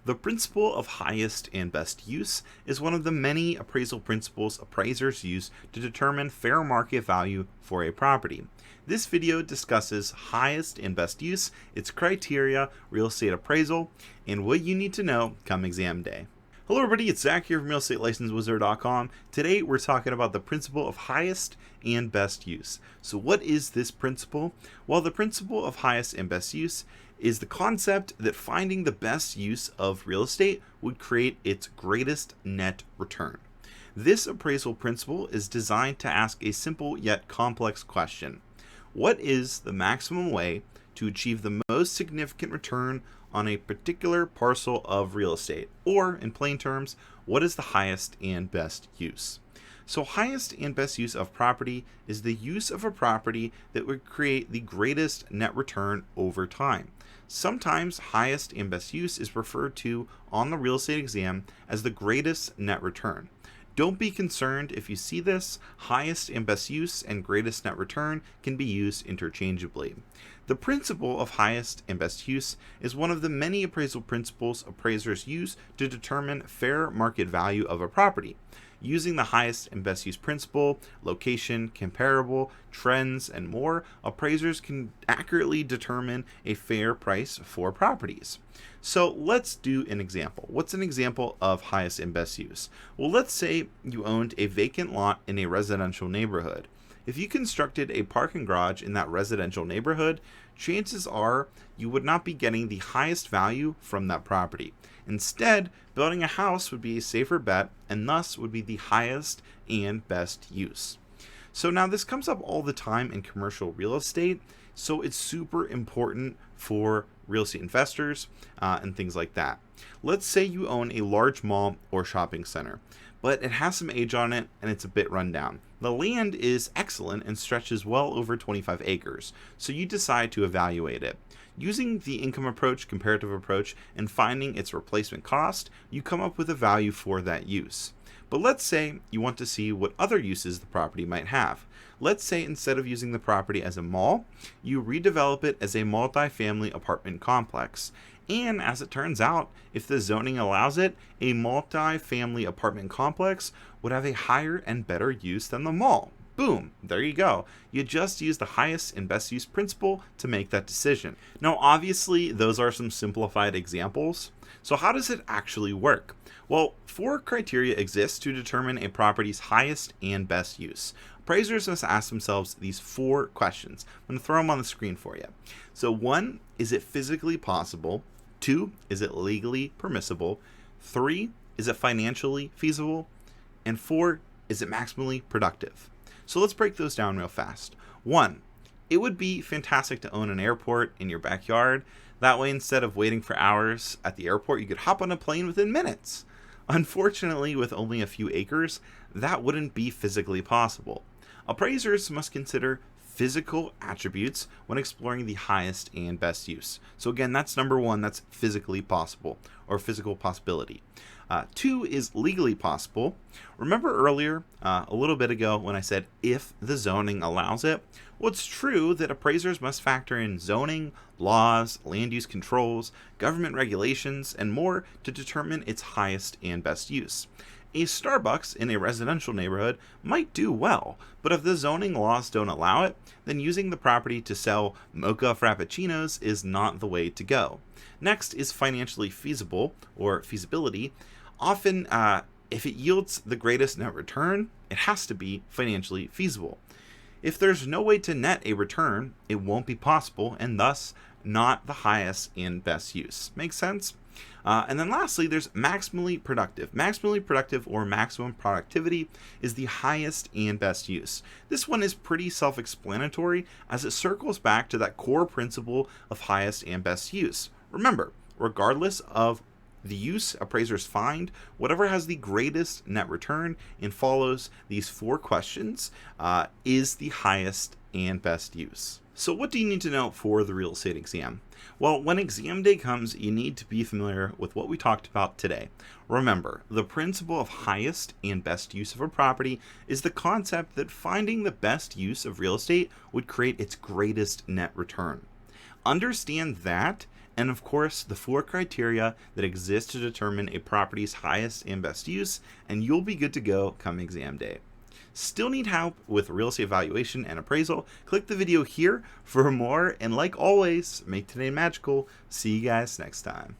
The principle of highest and best use is one of the many appraisal principles appraisers use to determine fair market value for a property. This video discusses highest and best use, its criteria, real estate appraisal, and what you need to know come exam day. Hello everybody, it's Zach here from realestatelicensewizard.com. Today we're talking about the principle of highest and best use. So what is this principle? Well, the principle of highest and best use is the concept that finding the best use of real estate would create its greatest net return. This appraisal principle is designed to ask a simple yet complex question. What is the maximum way to achieve the most significant return on a particular parcel of real estate? Or, in plain terms, what is the highest and best use? So highest and best use of property is the use of a property that would create the greatest net return over time. Sometimes highest and best use is referred to on the real estate exam as the greatest net return. Don't be concerned if you see this. Highest and best use and greatest net return can be used interchangeably. The principle of highest and best use is one of the many appraisal principles appraisers use to determine fair market value of a property. Using the highest and best use principle, location, comparable, trends, and more, appraisers can accurately determine a fair price for properties. So let's do an example. What's an example of highest and best use? Well, let's say you owned a vacant lot in a residential neighborhood. If you constructed a parking garage in that residential neighborhood, chances are you would not be getting the highest value from that property. Instead, building a house would be a safer bet and thus would be the highest and best use. So now this comes up all the time in commercial real estate, so it's super important for real estate investors and things like that. Let's say you own a large mall or shopping center, but it has some age on it and it's a bit run down. The land is excellent and stretches well over 25 acres, so you decide to evaluate it. Using the income approach, comparative approach, and finding its replacement cost, you come up with a value for that use. But let's say you want to see what other uses the property might have. Let's say instead of using the property as a mall, you redevelop it as a multi-family apartment complex. And as it turns out, if the zoning allows it, a multi-family apartment complex would have a higher and better use than the mall. Boom, there you go. You just use the highest and best use principle to make that decision. Now, obviously, those are some simplified examples. So how does it actually work? Well, 4 criteria exist to determine a property's highest and best use. Appraisers must ask themselves these 4 questions. I'm going to throw them on the screen for you. So 1, is it physically possible? 2, is it legally permissible? 3, is it financially feasible? And 4, is it maximally productive? So let's break those down real fast. 1, it would be fantastic to own an airport in your backyard. That way, instead of waiting for hours at the airport, you could hop on a plane within minutes. Unfortunately, with only a few acres, that wouldn't be physically possible. Appraisers must consider physical attributes when exploring the highest and best use. So again, that's number 1, that's physically possible or physical possibility. 2 is legally possible. Remember earlier, a little bit ago, when I said if the zoning allows it? Well, it's true that appraisers must factor in zoning, laws, land use controls, government regulations, and more to determine its highest and best use. A Starbucks in a residential neighborhood might do well, but if the zoning laws don't allow it, then using the property to sell mocha frappuccinos is not the way to go. Next is financially feasible or feasibility. Often, if it yields the greatest net return, it has to be financially feasible. If there's no way to net a return, it won't be possible and thus not the highest and best use. Makes sense? And then lastly, there's maximally productive. Maximally productive or maximum productivity is the highest and best use. This one is pretty self-explanatory as it circles back to that core principle of highest and best use. Remember, regardless of the use appraisers find, whatever has the greatest net return and follows these 4 questions is the highest and best use. So what do you need to know for the real estate exam? Well, when exam day comes, you need to be familiar with what we talked about today. Remember, the principle of highest and best use of a property is the concept that finding the best use of real estate would create its greatest net return. Understand that, and of course the 4 criteria that exist to determine a property's highest and best use, and you'll be good to go come exam day. Still need help with real estate valuation and appraisal? Click the video here for more, and like always, make today magical. See you guys next time.